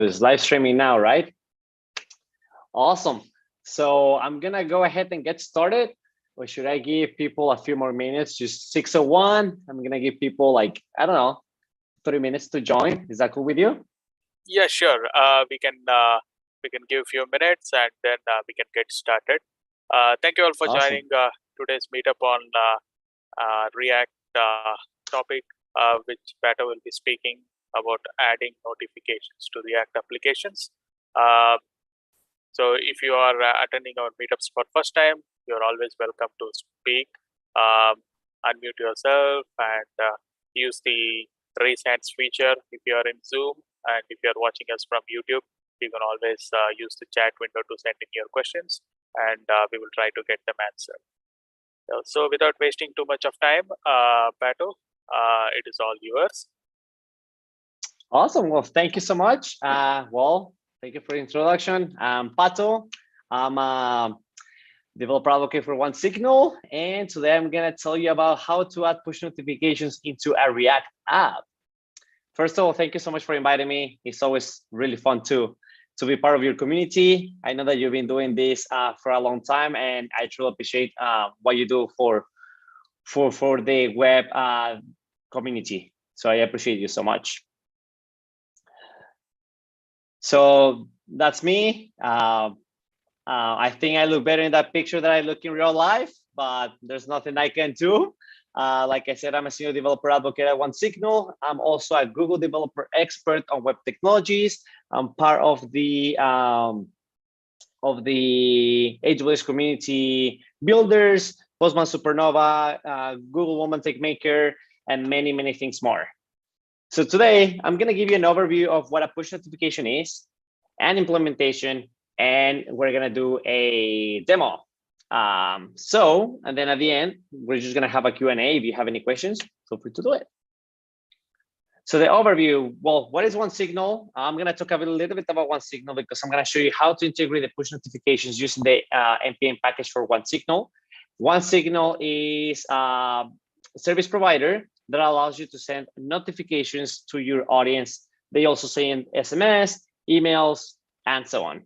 It's live streaming now, right? Awesome. So I'm gonna go ahead and get started. Or should I give people a few more minutes? Just 6:01. I'm gonna give people like, I don't know, 30 minutes to join. Is that cool with you? Yeah, sure. We can give a few minutes and then we can get started. Thank you all for joining today's meetup on React topic, which Pato will be speaking about adding notifications to React applications. So if you are attending our meetups for first time, you're always welcome to speak, unmute yourself, and use the raise hands feature if you are in Zoom. And if you're watching us from YouTube, you can always use the chat window to send in your questions, and we will try to get them answered. So without wasting too much of time, Pato, it is all yours. Awesome. Well, thank you so much. Well, thank you for the introduction. I'm Pato. I'm a developer advocate for OneSignal, and today I'm going to tell you about how to add push notifications into a React app. First of all, thank you so much for inviting me. It's always really fun to be part of your community. I know that you've been doing this for a long time, and I truly appreciate what you do for the web community. So I appreciate you so much. So that's me. I think I look better in that picture than I look in real life, but there's nothing I can do. Like I said, I'm a senior developer advocate at OneSignal. I'm also a Google developer expert on web technologies. I'm part of the AWS Community Builders, Postman Supernova, Google Women Techmakers, and many, many things more. So today, I'm going to give you an overview of what a push notification is, an implementation, and we're going to do a demo. And then at the end, we're just going to have a Q&A. If you have any questions, feel free to do it. So the overview, well, what is OneSignal? I'm going to talk a little bit about OneSignal because I'm going to show you how to integrate the push notifications using the Npm package for OneSignal. OneSignal is a service provider that allows you to send notifications to your audience. They also send SMS, emails, and so on.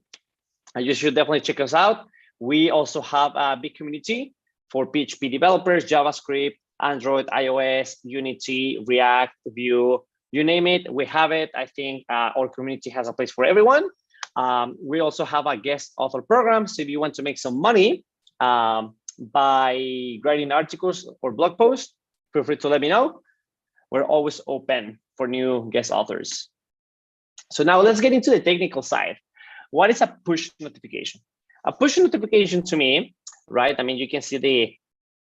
And you should definitely check us out. We also have a big community for PHP developers, JavaScript, Android, iOS, Unity, React, Vue, you name it, we have it. I think our community has a place for everyone. We also have a guest author program. So if you want to make some money by writing articles or blog posts, feel free to let me know. We're always open for new guest authors. So now let's get into the technical side. What is a push notification? A push notification to me, right? I mean, you can see the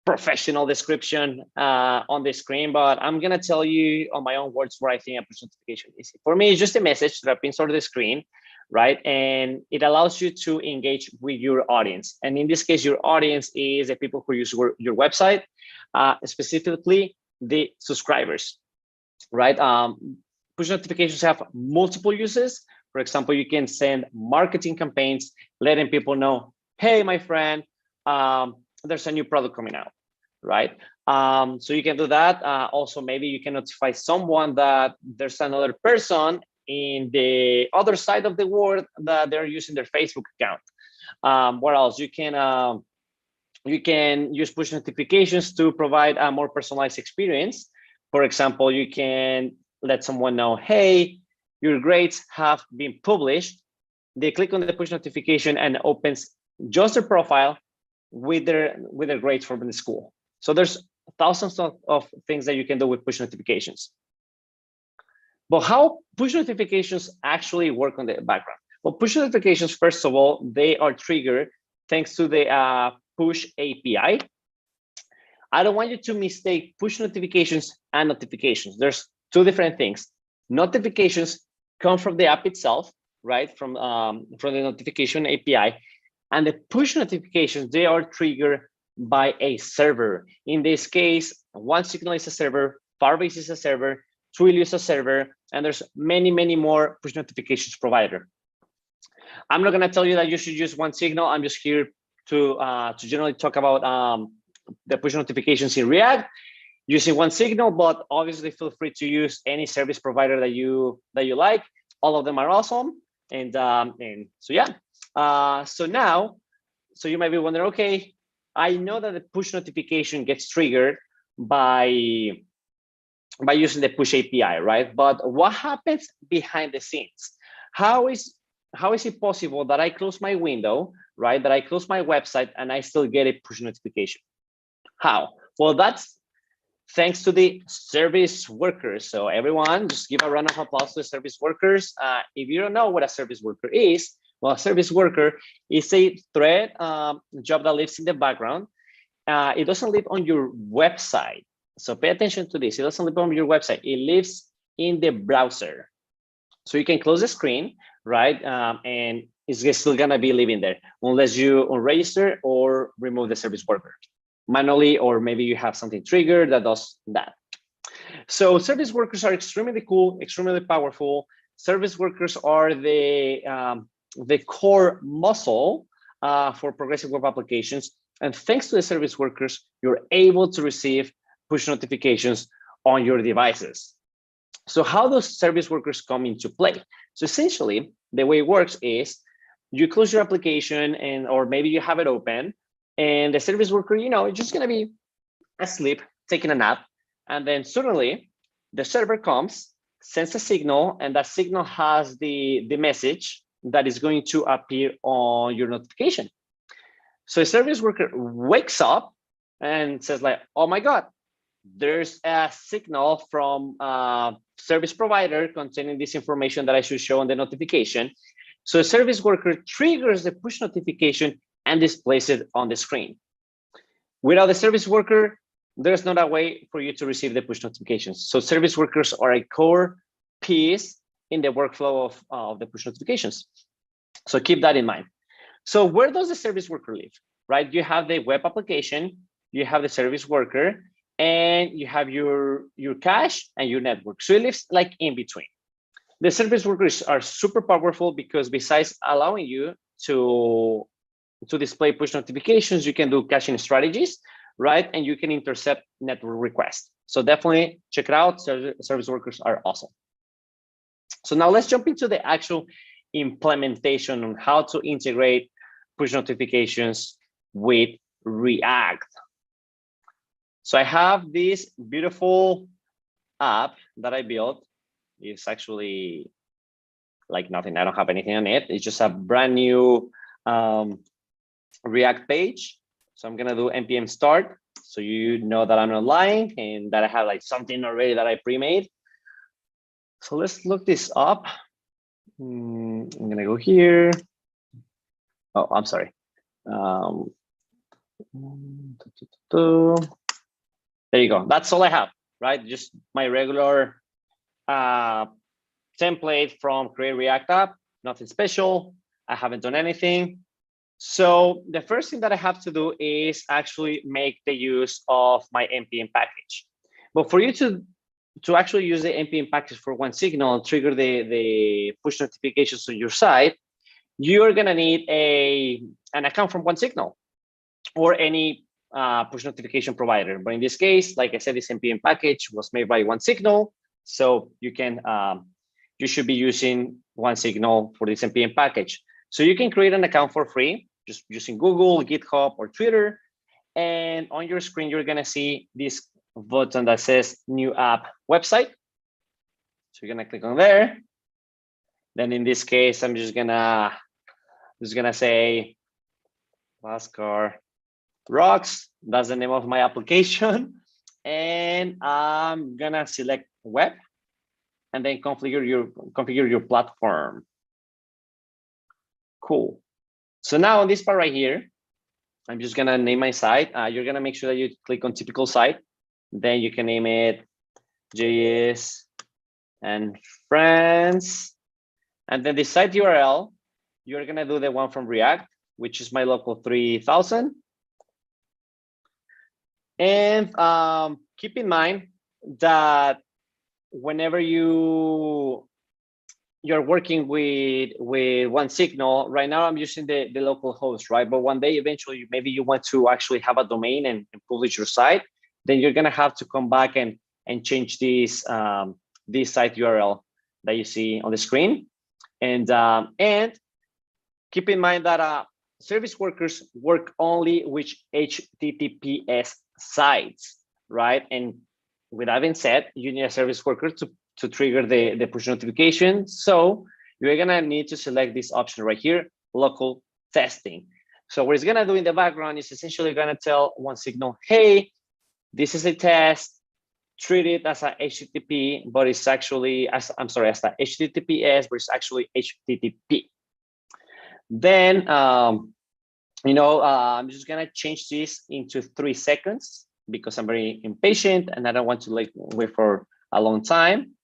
professional description on the screen, but I'm going to tell you on my own words what I think a push notification is. For me, it's just a message that appears on the screen, right? And it allows you to engage with your audience. And in this case, your audience is the people who use your website, specifically the subscribers, right? Push notifications have multiple uses. For example, you can send marketing campaigns, letting people know, hey, my friend, there's a new product coming out, right? So you can do that. Also, maybe you can notify someone that there's another person in the other side of the world that they're using their Facebook account. What else? You can use push notifications to provide a more personalized experience. For example, you can let someone know, hey, your grades have been published. They click on the push notification and opens just their profile with their grades from the school. So there's thousands of things that you can do with push notifications. But how push notifications actually work on the background? Well, push notifications, first of all, they are triggered thanks to the push API. I don't want you to mistake push notifications and notifications. There's two different things. Notifications come from the app itself, right? From the notification API. And the push notifications, they are triggered by a server. In this case, OneSignal is a server, Firebase is a server, Twilio is a server, and there's many, many more push notifications provider. I'm not going to tell you that you should use OneSignal. I'm just here to generally talk about the push notifications in React using OneSignal, but obviously feel free to use any service provider that you like. all of them are awesome. And so yeah, so you might be wondering, okay, I know that the push notification gets triggered by using the push API, right? But what happens behind the scenes? How is it possible that I close my window, right? That I close my website and I still get a push notification? How? Well, that's thanks to the service workers. So everyone, just give a round of applause to the service workers. If you don't know what a service worker is, well, a service worker is a thread job that lives in the background. It doesn't live on your website. So pay attention to this. It doesn't live on your website. It lives in the browser. So you can close the screen, right? And it's still gonna be living there unless you unregister or remove the service worker manually, or maybe you have something triggered that does that. So service workers are extremely cool, extremely powerful. Service workers are the core muscle for progressive web applications. And thanks to the service workers, you're able to receive push notifications on your devices. So how those service workers come into play? So essentially, the way it works is you close your application or maybe you have it open, and the service worker, is just gonna be asleep, taking a nap, and then suddenly the server comes, sends a signal, and that signal has the message that is going to appear on your notification. So a service worker wakes up and says like, oh my God, there's a signal from a service provider containing this information that I should show on the notification. So a service worker triggers the push notification and displays it on the screen. Without the service worker, there's not a way for you to receive the push notifications. So service workers are a core piece in the workflow of the push notifications. So keep that in mind. So where does the service worker live, right? You have the web application, you have the service worker, and you have your cache and your network. So it lives like in between. The service workers are super powerful because besides allowing you to display push notifications, you can do caching strategies, right? And you can intercept network requests. So definitely check it out. Service workers are awesome. So now let's jump into the actual implementation on how to integrate push notifications with React. So I have this beautiful app that I built. It's actually like nothing. I don't have anything on it. It's just a brand new React page. So I'm gonna do npm start, so you know that I'm not lying and that I have like something already that I pre-made. So let's look this up. I'm gonna go here. Oh, I'm sorry. There you go. That's all I have, right? Just my regular template from Create React App. Nothing special. I haven't done anything. So the first thing that I have to do is actually make the use of my npm package. But for you to actually use the npm package for one signal and trigger the push notifications on your site, you're gonna need an account from one signal or any push notification provider. But in this case, like I said, this npm package was made by one signal, so you should be using one signal for this npm package. So you can create an account for free, just using Google, GitHub, or Twitter. And on your screen, you're gonna see this button that says New App Website. So you're gonna click on there. Then in this case, I'm just gonna say Lascar Rocks. That's the name of my application. And I'm gonna select Web, and then configure your platform. Cool. So now on this part right here, I'm just gonna name my site. You're gonna make sure that you click on typical site. Then you can name it JS and Friends. And then the site URL, you're gonna do the one from React, which is my local 3000. And keep in mind that whenever you're working with one signal, right now I'm using the local host, right? But one day, eventually, maybe you want to actually have a domain and publish your site, then you're gonna have to come back and change this site URL that you see on the screen. And keep in mind that service workers work only with HTTPS sites, right? And with that being said, you need a service worker to trigger the push notification. So you're gonna need to select this option right here, local testing. So what it's gonna do in the background is essentially gonna tell OneSignal, hey, this is a test, treat it as a HTTP, but it's actually, as a HTTPS, but it's actually HTTP. Then, I'm just gonna change this into 3 seconds because I'm very impatient and I don't want to wait for a long time.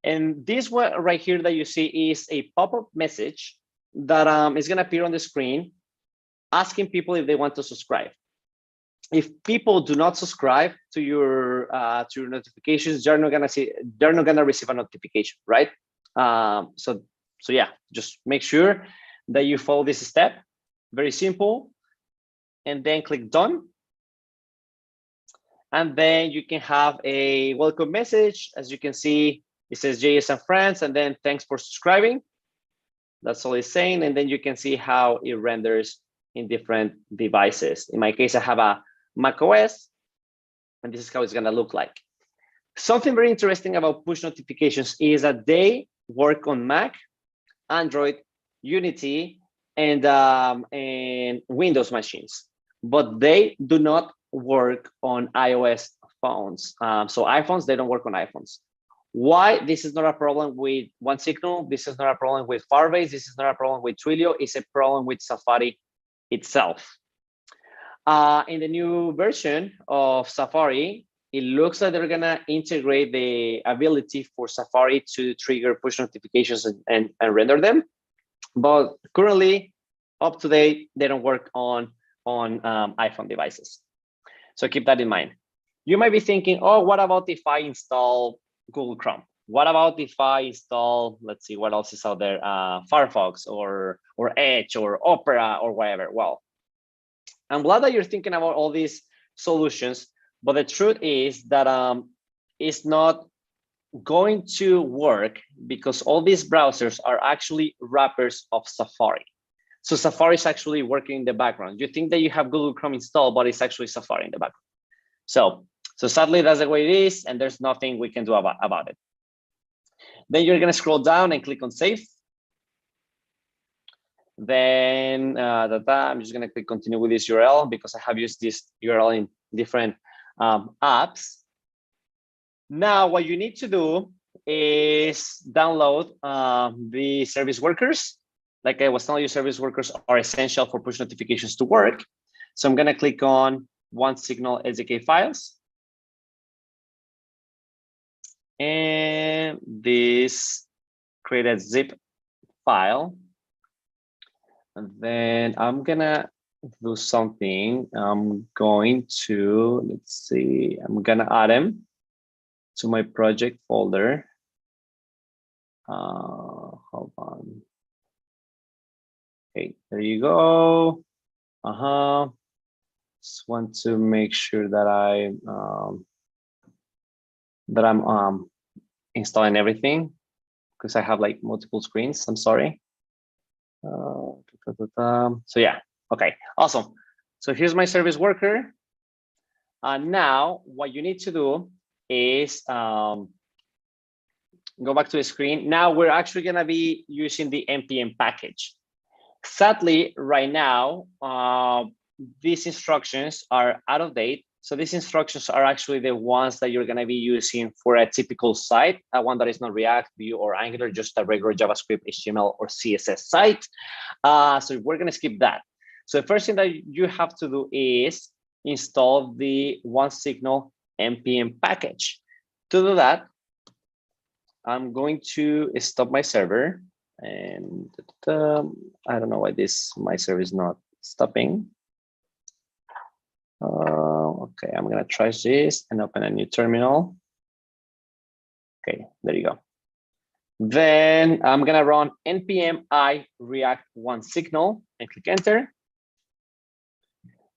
And this one right here that you see is a pop-up message that is gonna appear on the screen asking people if they want to subscribe. If people do not subscribe to your notifications, they're not gonna receive a notification, right? So yeah, just make sure that you follow this step. Very simple. And then click done. And then you can have a welcome message. As you can see, it says JS and friends, and then thanks for subscribing. That's all it's saying. And then you can see how it renders in different devices. In my case, I have a Mac OS, and this is how it's gonna look like. Something very interesting about push notifications is that they work on Mac, Android, Unity, and Windows machines, but they do not work on iOS phones. So iPhones, they don't work on iPhones. Why? This is not a problem with OneSignal. This is not a problem with Firebase. This is not a problem with Twilio. It's a problem with Safari itself. In the new version of Safari, it looks like they're gonna integrate the ability for Safari to trigger push notifications and render them. But currently, up to date, they don't work on iPhone devices. So keep that in mind. You might be thinking, oh, what about if I install Google Chrome? What about if I install, let's see, what else is out there? Firefox or Edge or Opera or whatever. Well, I'm glad that you're thinking about all these solutions, but the truth is that it's not going to work because all these browsers are actually wrappers of Safari. So Safari is actually working in the background. You think that you have Google Chrome installed, but it's actually Safari in the background. So sadly, that's the way it is, and there's nothing we can do about it. Then you're gonna scroll down and click on save. Then I'm just gonna click continue with this URL because I have used this URL in different apps. Now, what you need to do is download the service workers. Like I was telling you, service workers are essential for push notifications to work. So I'm gonna click on OneSignal SDK files. And this create a zip file. And then I'm gonna do something. I'm going to, let's see, I'm gonna add them to my project folder. Hold on. Okay, there you go. Just want to make sure that I'm installing everything because I have like multiple screens. I'm sorry. So yeah, okay, awesome. So here's my service worker. Now what you need to do is go back to the screen. Now we're actually gonna be using the npm package. Sadly, right now, these instructions are out of date. So these instructions are actually the ones that you're gonna be using for a typical site, one that is not React, Vue, or Angular, just a regular JavaScript, HTML, or CSS site. So we're gonna skip that. So the first thing that you have to do is install the OneSignal npm package. To do that, I'm going to stop my server. And I don't know why my server is not stopping. Okay, I'm gonna try this and open a new terminal. Okay, there you go. Then I'm gonna run npm I react OneSignal and click enter.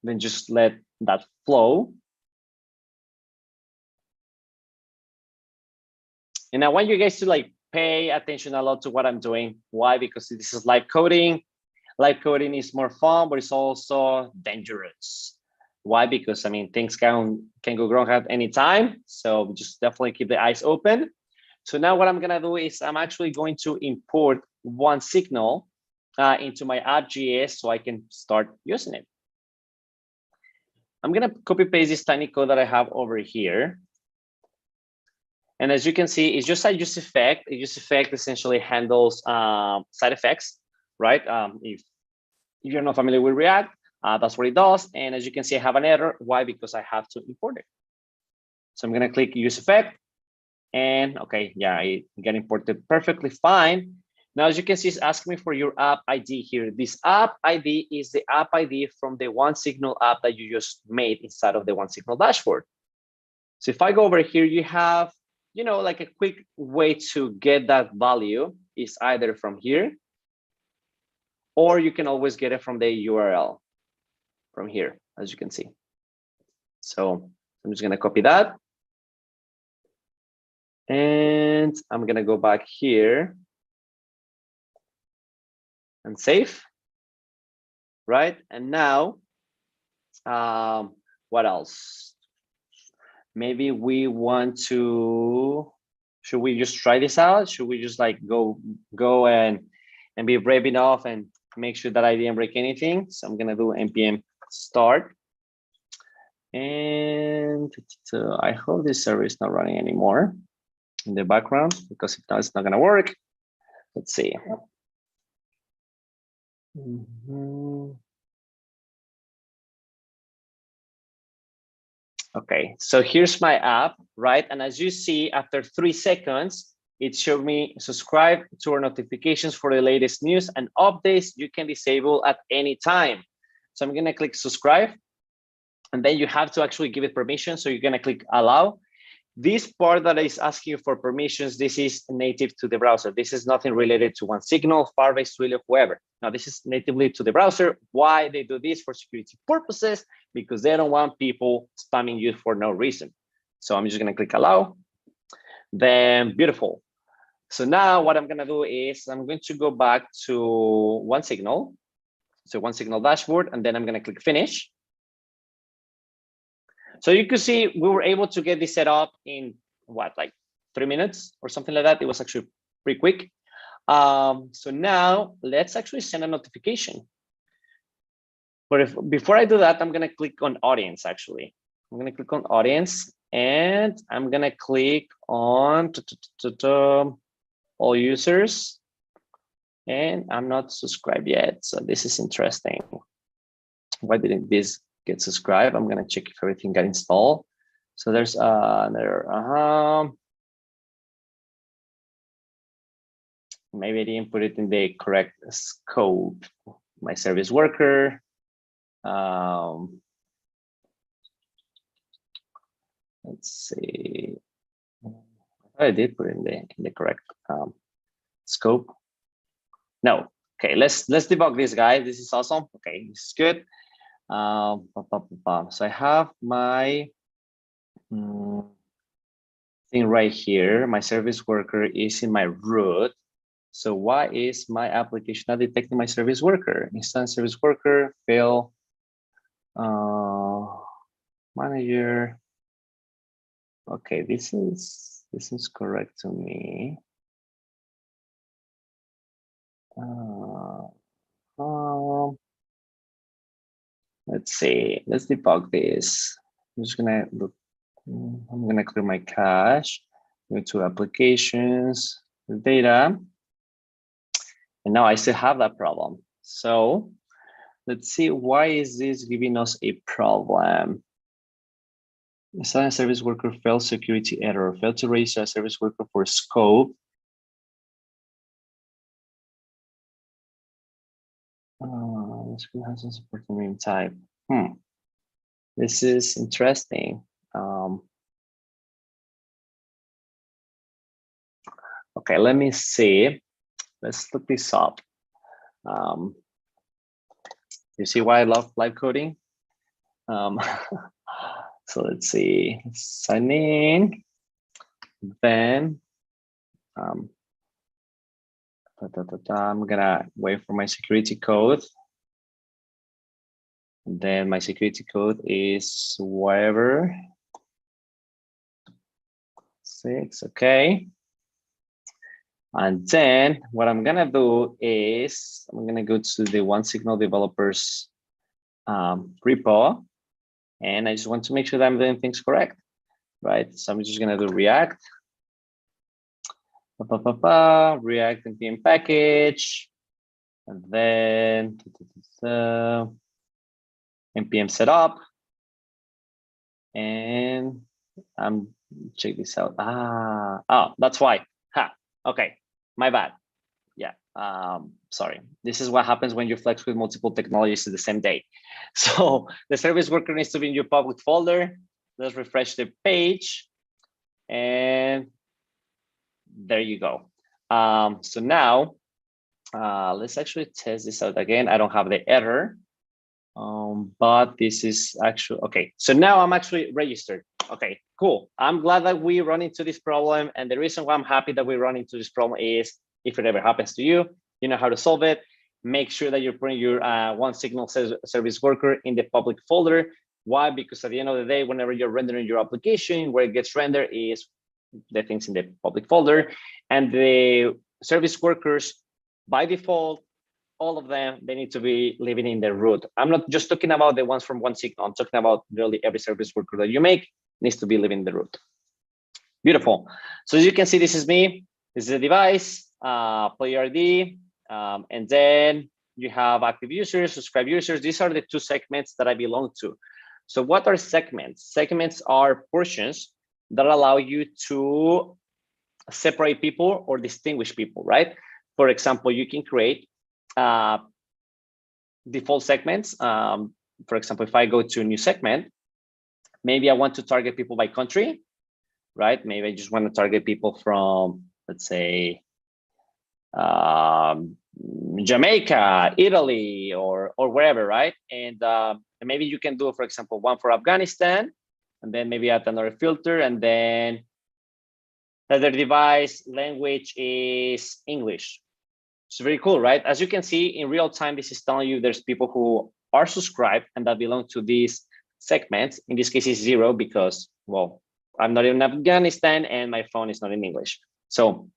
Then just let that flow. And I want you guys to pay attention a lot to what I'm doing. Why? Because this is live coding. Live coding is more fun, but it's also dangerous. Why? Because I mean, things can go wrong at any time. So just definitely keep the eyes open. So now what I'm gonna do is I'm actually going to import one signal into my app.js so I can start using it. I'm gonna copy paste this tiny code that I have over here. And as you can see, it's just a use effect. A use effect essentially handles side effects, right? If you're not familiar with React, that's what it does. And as you can see, I have an error. Why? Because I have to import it. So I'm gonna click use effect. And okay, yeah, it got imported perfectly fine. Now, as you can see, it's asking me for your app ID here. This app ID is the app ID from the OneSignal app that you just made inside of the OneSignal dashboard. So if I go over here, you have, you know, like a quick way to get that value is either from here, or you can always get it from the URL from here, as you can see. So I'm just gonna copy that. And I'm gonna go back here and save, right? And now, what else? Maybe we want to, should we just try this out? Should we just like go and be brave enough and make sure that I didn't break anything? So I'm gonna do npm start. And I hope this server is not running anymore in the background, because if not, it's not gonna work. Let's see. Okay, so here's my app, right? And as you see, after 3 seconds, it showed me subscribe to our notifications for the latest news and updates you can disable at any time. So I'm gonna click subscribe, and then you have to actually give it permission. So you're gonna click allow. This part that is asking you for permissions, this is native to the browser. This is nothing related to OneSignal, Firebase, Twilio, whoever. Now, this is natively to the browser. Why they do this? For security purposes, because they don't want people spamming you for no reason. So I'm just gonna click allow. Then beautiful. So now what I'm gonna do is I'm going to go back to OneSignal. So OneSignal dashboard, and then I'm gonna click finish. So you could see we were able to get this set up in what, like 3 minutes or something like that. It was actually pretty quick. So now let's actually send a notification. But before I do that, I'm gonna click on audience actually. I'm gonna click on audience, and I'm gonna click on all users. And I'm not subscribed yet, so this is interesting. Why didn't this get subscribed? I'm gonna check if everything got installed. So there's another, maybe I didn't put it in the correct scope. My service worker. Let's see. I did put it in the correct scope. No. Okay, let's debug this, guys. This is awesome. Okay, this is good. So I have my thing right here. My service worker is in my root. So why is my application not detecting my service worker? Instance service worker fail manager. Okay, this is correct to me. Let's see. Let's debug this. I'm just gonna look. I'm gonna clear my cache. Go to applications, data, and now I still have that problem. So let's see, why is this giving us a problem? Assign service worker failed security error. Failed to register a service worker for scope. Screen has a support name type. This is interesting. Okay, let me see. Let's look this up. You see why I love live coding? So let's see. Sign in. Then I'm gonna wait for my security code. And then my security code is whatever. 6, okay. And then what I'm gonna do is I'm gonna go to the OneSignal developers repo, and I just want to make sure that I'm doing things correct, right? So I'm just gonna do React, React npm package, and then npm setup, and check this out. Oh, that's why. Okay, my bad. Yeah, sorry. This is what happens when you flex with multiple technologies at the same day. So the service worker needs to be in your public folder. Let's refresh the page, and there you go. So now let's actually test this out again. I don't have the error, but this is actually okay. So now I'm actually registered. Okay, cool. I'm glad that we run into this problem, and the reason why I'm happy that we run into this problem is if it ever happens to you, you know how to solve it. Make sure that you're putting your OneSignal service worker in the public folder. Why? Because at the end of the day, whenever you're rendering your application, where it gets rendered is the things in the public folder, and the service workers by default, all of them, they need to be living in the root. I'm not just talking about the ones from OneSignal. I'm talking about really every service worker that you make needs to be living in the root. Beautiful. So as you can see, this is me. This is the device, player ID, and then you have active users, subscribe users. These are the two segments that I belong to. So what are segments? Segments are portions that allow you to separate people or distinguish people, right? For example, you can create default segments. For example, if I go to a new segment, maybe I want to target people by country, right? Maybe I just want to target people from, let's say, Jamaica, Italy, or wherever, right? And maybe you can do, for example, one for Afghanistan, and then maybe add another filter, and then other device language is English. It's very cool, right? As you can see in real time, this is telling you there's people who are subscribed and that belong to these segments. In this case, it's 0 because, well, I'm not in Afghanistan and my phone is not in English. So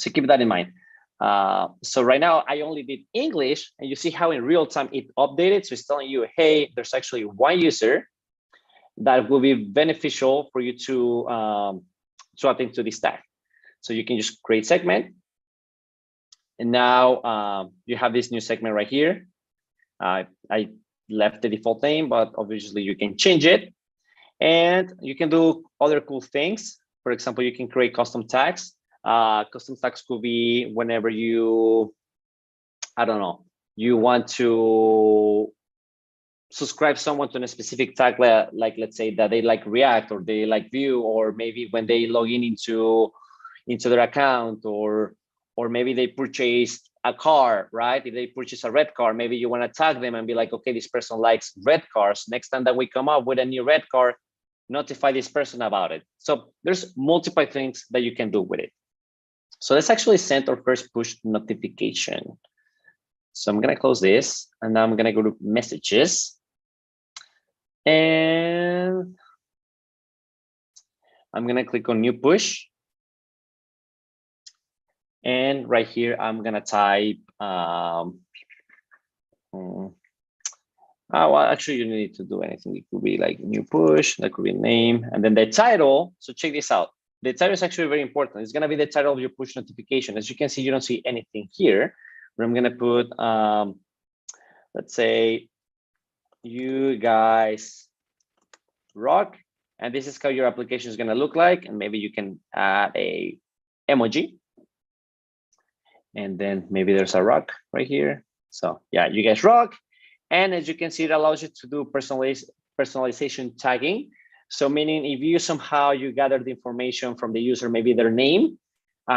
keep that in mind. So right now I only did English, and you see how in real time it updated. So it's telling you, hey, there's actually one user that will be beneficial for you to attend to this tag. So you can just create segment. And now you have this new segment right here. I left the default name, but obviously you can change it. And you can do other cool things. For example, you can create custom tags. Custom tags could be whenever you, I don't know, you want to subscribe someone to a specific tag, like let's say that they like React or they like Vue, or maybe when they log in into their account, or maybe they purchased a car, right? If they purchase a red car, maybe you want to tag them and be like, okay, this person likes red cars. Next time that we come up with a new red car, notify this person about it. So there's multiple things that you can do with it. So let's actually send our first push notification. So I'm going to close this, and now I'm going to go to messages. And I'm going to click on new push. And right here, I'm going to type, well, actually, you don't need to do anything. It could be like new push, that could be name, and then the title. So check this out. The title is actually very important. It's going to be the title of your push notification. As you can see, you don't see anything here, but I'm going to put, let's say, you guys rock. And this is how your application is going to look like. And maybe you can add a emoji. And then maybe there's a rock right here. So yeah, you guys rock. And as you can see, it allows you to do personalization tagging. So meaning if you somehow you gather the information from the user, maybe their name,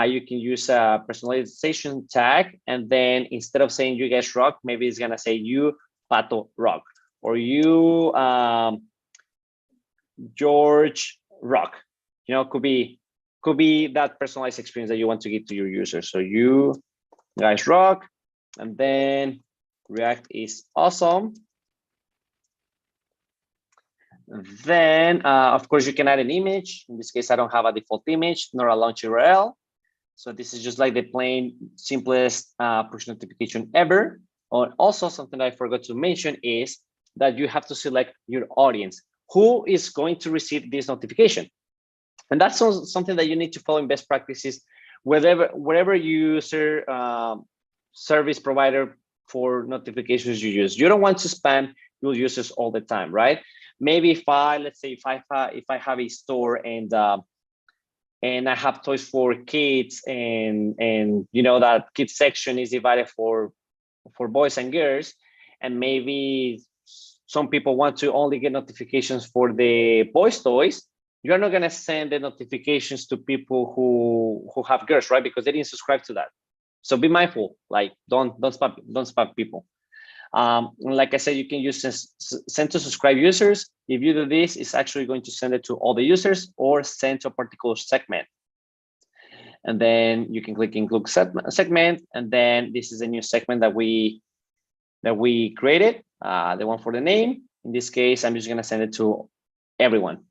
you can use a personalization tag. And then instead of saying you guys rock, maybe it's going to say you Pato rock, or you George rock. You know, could be that personalized experience that you want to give to your users. So you guys rock. And then React is awesome. Then, of course, you can add an image. In this case, I don't have a default image nor a launch URL. So this is just like the plain simplest push notification ever. Or also something I forgot to mention is that you have to select your audience. Who is going to receive this notification? And that's something that you need to follow in best practices wherever you use service provider for notifications you use. You don't want to spam your users all the time, right? Maybe if let's say if I have a store and I have toys for kids and you know that kids section is divided for boys and girls, and maybe some people want to only get notifications for the boys toys, you're not going to send the notifications to people who have girls, right? Because they didn't subscribe to that. So be mindful, like don't spam people. Like I said, you can use send to subscribe users. If you do this, it's actually going to send it to all the users or send to a particular segment. And then you can click include segment, and then this is a new segment that we created, the one for the name. In this case, I'm just going to send it to everyone.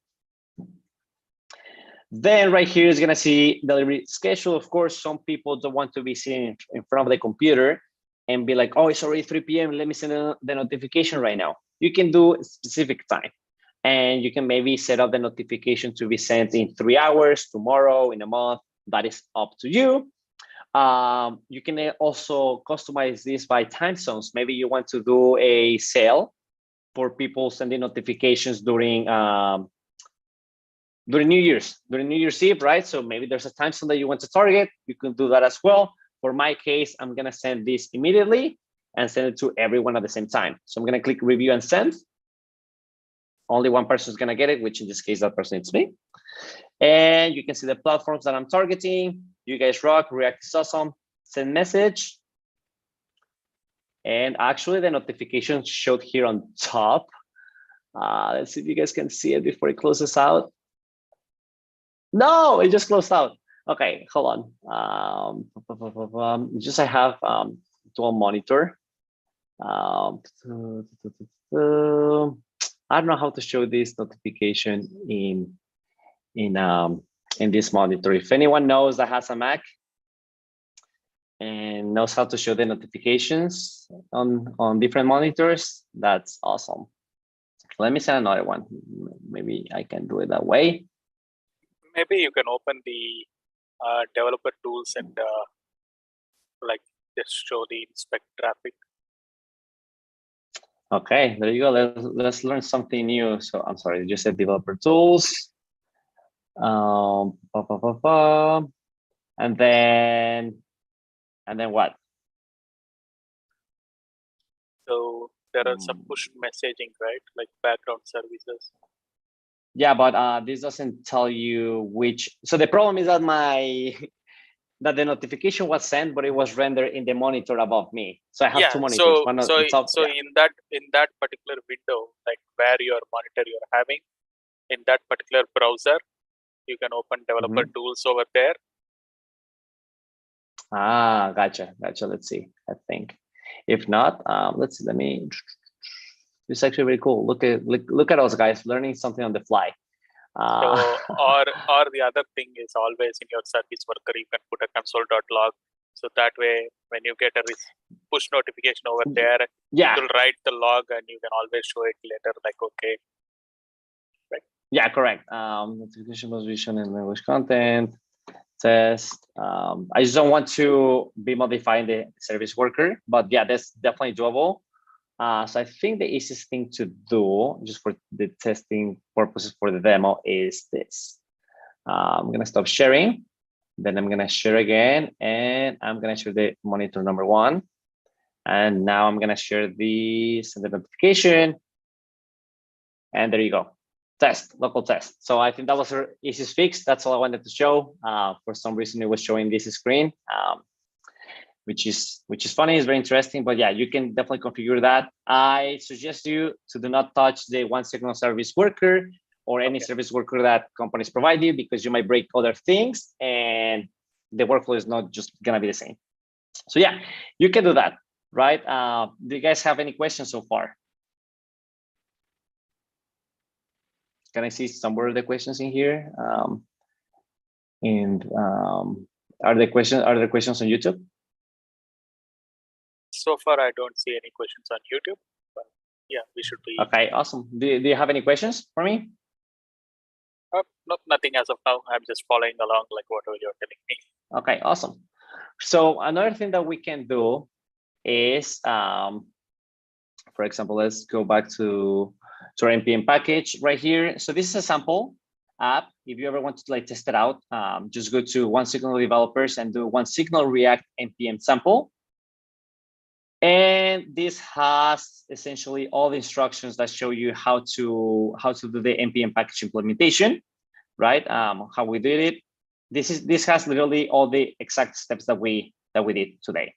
Then right here is going to see delivery schedule. Of course, some people don't want to be sitting in front of the computer and be like, oh, it's already 3 p.m. Let me send the notification right now. You can do a specific time, and you can maybe set up the notification to be sent in 3 hours, tomorrow, in a month. That is up to you. You can also customize this by time zones. Maybe you want to do a sale for people sending notifications during New Year's Eve, right? So maybe there's a time zone that you want to target. You can do that as well. For my case, I'm going to send this immediately and send it to everyone at the same time. So I'm going to click review and send. Only one person is going to get it, which in this case, that person is me. And you can see the platforms that I'm targeting. You guys rock, React is awesome, send message. And actually the notification showed here on top. Let's see if you guys can see it before it closes out. No, it just closed out. Okay, hold on. Just I have dual monitor. I don't know how to show this notification in this monitor. If anyone knows that has a Mac and knows how to show the notifications on different monitors, that's awesome. Let me send another one. Maybe I can do it that way. Maybe you can open the developer tools and like just show the inspect traffic. Okay, there you go. Let's learn something new. So I'm sorry, you said developer tools. And then what? So there are some push messaging, right? Like background services. Yeah, but this doesn't tell you which. So the problem is that that the notification was sent, but it was rendered in the monitor above me. So I have two monitors. So, one on so, the top. so in that particular window, like where your monitor you're having, in that particular browser, you can open developer tools over there. Ah, gotcha. Let's see. I think. If not, let's see. Let me. It's actually very cool. Look at us guys learning something on the fly. So, or the other thing is always in your service worker, you can put a console.log. So that way, when you get a push notification over there, yeah, you'll write the log and you can always show it later. Like, okay. Right. Yeah, correct. Notification must be shown in language content. Test. I just don't want to be modifying the service worker, but yeah, that's definitely doable. So I think the easiest thing to do, just for the testing purposes for the demo, is this. I'm gonna stop sharing, then I'm gonna share again, and I'm gonna share the monitor number 1. And now I'm gonna share this and the notification. And there you go. Test, local test. So I think that was our easiest fix. That's all I wanted to show. For some reason, it was showing this screen. Which is funny, it's very interesting, but yeah, you can definitely configure that. I suggest you to do not touch the 1 second service worker or any service worker that companies provide you, because you might break other things and the workflow is not just gonna be the same. So yeah, you can do that, right? Do you guys have any questions so far? Can I see some of the questions in here? Are there questions on YouTube? So far, I don't see any questions on YouTube, but yeah, we should be. Okay, awesome. Do you have any questions for me? Nothing as of now. I'm just following along like whatever you're telling me. Okay, awesome. So another thing that we can do is, for example, let's go back to our Npm package right here. So this is a sample app. If you ever want to like test it out, just go to OneSignal developers and do OneSignal React Npm Sample. And this has essentially all the instructions that show you how to do the Npm package implementation, right? How we did it. This has literally all the exact steps that we did today.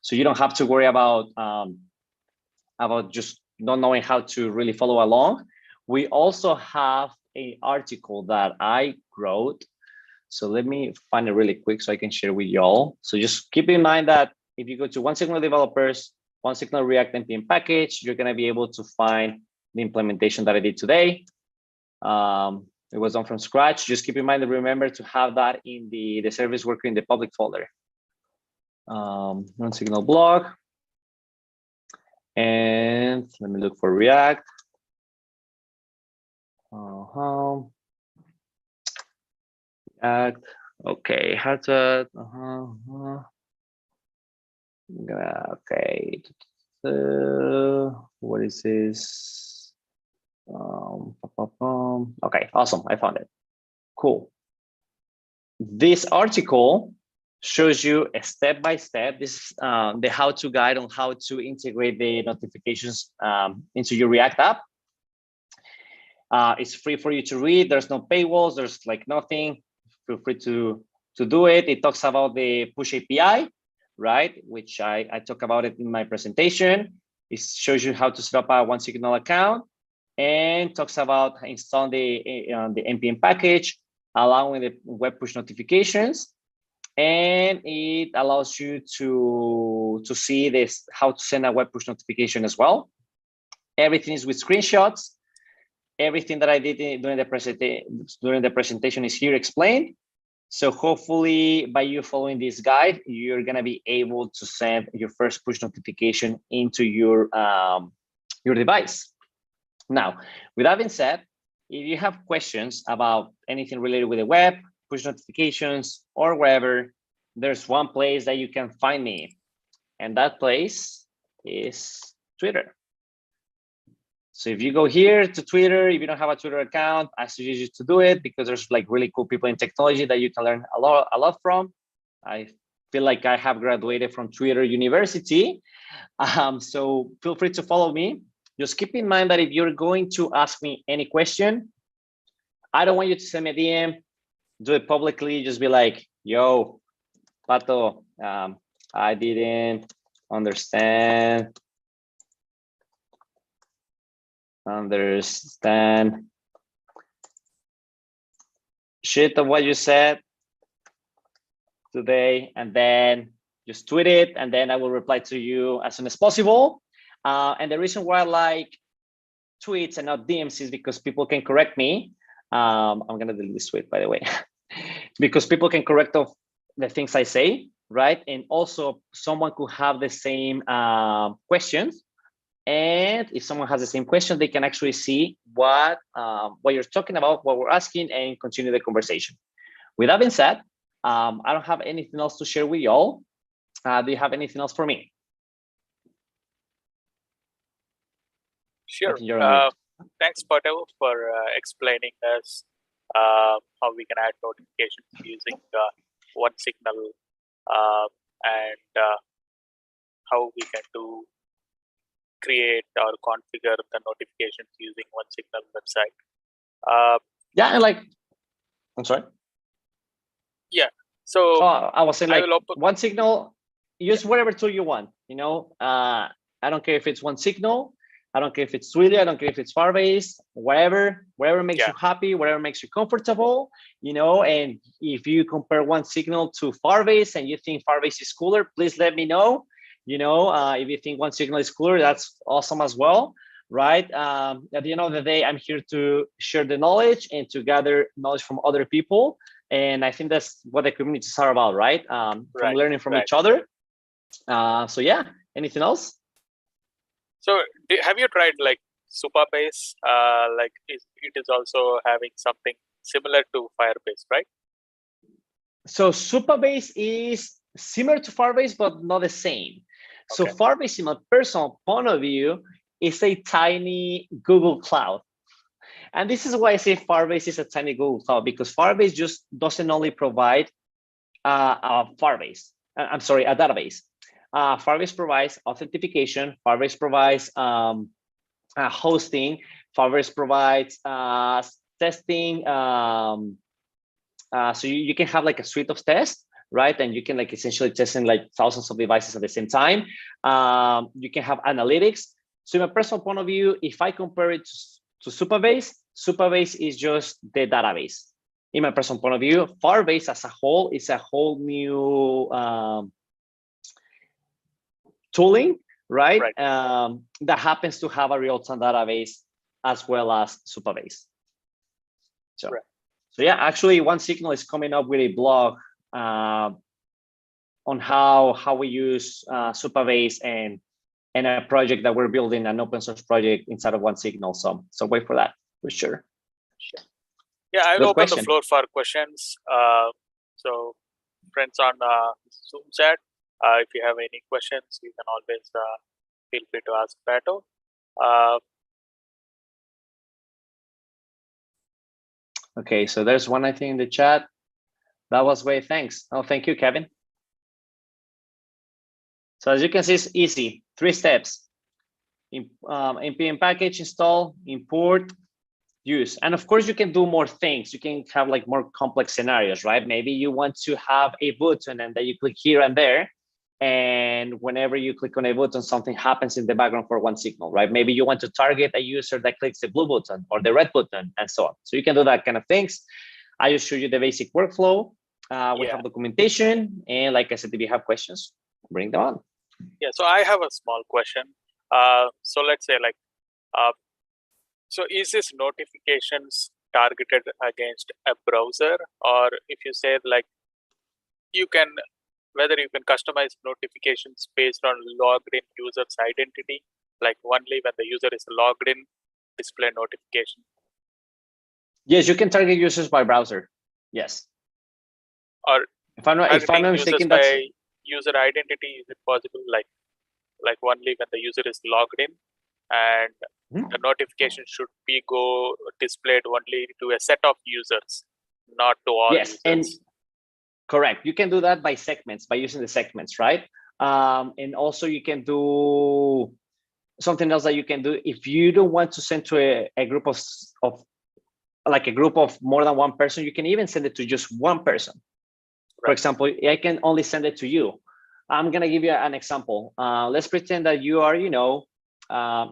So you don't have to worry about just not knowing how to really follow along. We also have an article that I wrote. So let me find it really quick so I can share with y'all. So just keep in mind that if you go to OneSignal developers, OneSignal React Npm package, you're going to be able to find the implementation that I did today. It was done from scratch. Just keep in mind and remember to have that in the service worker in the public folder. OneSignal blog. And let me look for React. React. Okay, how to okay. What is this? Okay, awesome. I found it. Cool. This article shows you a step-by-step. This is the how-to guide on how to integrate the notifications into your React app. It's free for you to read. There's no paywalls. There's like nothing. Feel free to do it. It talks about the push API, right? Which I talk about it in my presentation. It shows you how to set up a OneSignal account and talks about installing the Npm package, allowing the web push notifications, and it allows you to see this how to send a web push notification as well. Everything is with screenshots. Everything that I did during the presentation is here explained. So hopefully by you following this guide, you're gonna be able to send your first push notification into your device. Now, with that being said, if you have questions about anything related with the web, push notifications, or wherever, there's one place that you can find me. And that place is Twitter. So if you go here to Twitter, if you don't have a Twitter account, I suggest you to do it because there's like really cool people in technology that you can learn a lot from. I feel like I have graduated from Twitter University. So feel free to follow me. Just keep in mind that if you're going to ask me any question, I don't want you to send me a DM, do it publicly, just be like, yo, Pato, I didn't understand shit of what you said today, and then just tweet it, and then I will reply to you as soon as possible. And the reason why I like tweets and not DMs is because people can correct me. I'm gonna delete this tweet, by the way, because people can correct of the things I say, right? And also someone could have the same questions. And if someone has the same question, they can actually see what you're talking about, what we're asking, and continue the conversation. With that being said, I don't have anything else to share with y'all. Do you have anything else for me? Sure. Thanks, Pato, for explaining us how we can add notifications using OneSignal and how we can create or configure the notifications using OneSignal website. Yeah, and like, I'm sorry. Yeah. So I was saying like OneSignal, use whatever tool you want. You know, I don't care if it's OneSignal. I don't care if it's Twilio, I don't care if it's Firebase, whatever makes you happy, whatever makes you comfortable, you know. And if you compare one signal to Firebase and you think Firebase is cooler, please let me know. You know, if you think one signal is cooler, that's awesome as well, right? At the end of the day, I'm here to share the knowledge and to gather knowledge from other people. And I think that's what the communities are about, right? From learning from each other. So yeah, anything else? So have you tried like Supabase? Like it is also having something similar to Firebase, right? So Supabase is similar to Firebase, but not the same. So Firebase, in my personal point of view, is a tiny Google Cloud. And this is why I say Firebase is a tiny Google Cloud, because Firebase just doesn't only provide a database. Firebase provides authentication. Firebase provides hosting. Firebase provides testing. So you can have like a suite of tests, right? And you can like essentially test in like thousands of devices at the same time. You can have analytics. So in a personal point of view, if I compare it to Supabase, Supabase is just the database. In my personal point of view, Firebase as a whole is a whole new tooling, right? That happens to have a real-time database as well as Supabase. So, so yeah, actually, One Signal is coming up with a blog on how we use Supabase and a project that we're building, an open source project inside of One Signal. So wait for that for sure. Yeah, I'll open the floor for questions. So friends on Zoom chat, if you have any questions, you can always feel free to ask Pato. Okay, so there's one, I think, in the chat. That was great, thanks. Oh, thank you, Kevin. So as you can see, it's easy, 3 steps. Npm package install, import, use. And of course, you can do more things. You can have like more complex scenarios, right? Maybe you want to have a button and then you click here and there. And whenever you click on a button, something happens in the background for One Signal, right? Maybe you want to target a user that clicks the blue button or the red button and so on. So you can do that kind of things. I just showed you the basic workflow. We have documentation. And like I said, if you have questions, bring them on. Yeah, so I have a small question. So let's say like, so is this notifications targeted against a browser, or if you say like you can, whether you can customize notifications based on logged in user's identity, like only when the user is logged in, display notification? Yes, you can target users by browser. Yes. Or if I'm not mistaken, that's by user identity, is it possible like only when the user is logged in, and the notification should be displayed only to a set of users, not to all users? And correct. You can do that by segments, by using the segments, right? And also you can do something else that you can do if you don't want to send to a group of like a group of more than one person. You can even send it to just one person. For example, I can only send it to you. I'm gonna give you an example. Let's pretend that you are, you know,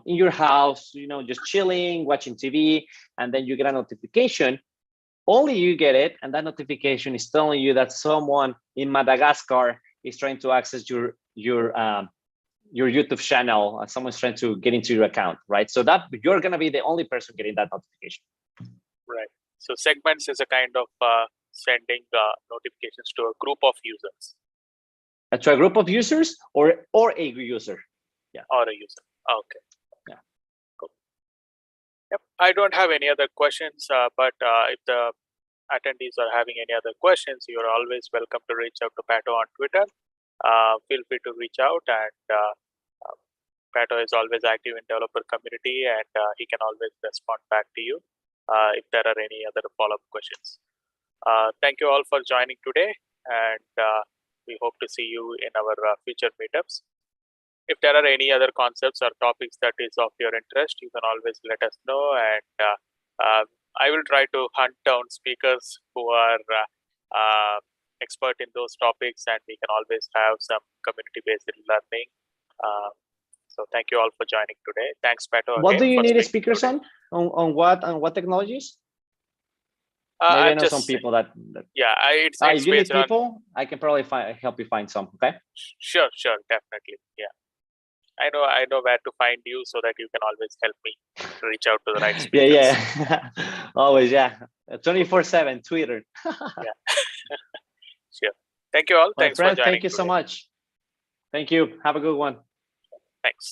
in your house, you know, just chilling, watching TV, and then you get a notification. Only you get it, and that notification is telling you that someone in Madagascar is trying to access your YouTube channel. Someone's trying to get into your account, right? So that you're gonna be the only person getting that notification. Right. So segments is a kind of sending notifications to a group of users. To a group of users or a user. Yeah. Or a user. Okay. Yeah. Cool. Yep. I don't have any other questions, but if the attendees are having any other questions, you're always welcome to reach out to Pato on Twitter. Feel free to reach out, and Pato is always active in developer community, and he can always respond back to you if there are any other follow-up questions. Thank you all for joining today, and we hope to see you in our future meetups. If there are any other concepts or topics that is of your interest, you can always let us know, and I will try to hunt down speakers who are expert in those topics, and we can always have some community-based learning. So thank you all for joining today. Thanks, Pato. What do you need speakers today. on what technologies? Maybe I know some people that yeah, it's if you need based on, people, I can probably help you find some. Okay. Sure, definitely. Yeah. I know where to find you so that you can always help me to reach out to the right speakers. Yeah. Always, yeah. 24/7 Twitter. Yeah. Sure. Thank you all. My Thanks friend, for joining. thank you so much. Thank you. Have a good one. Thanks.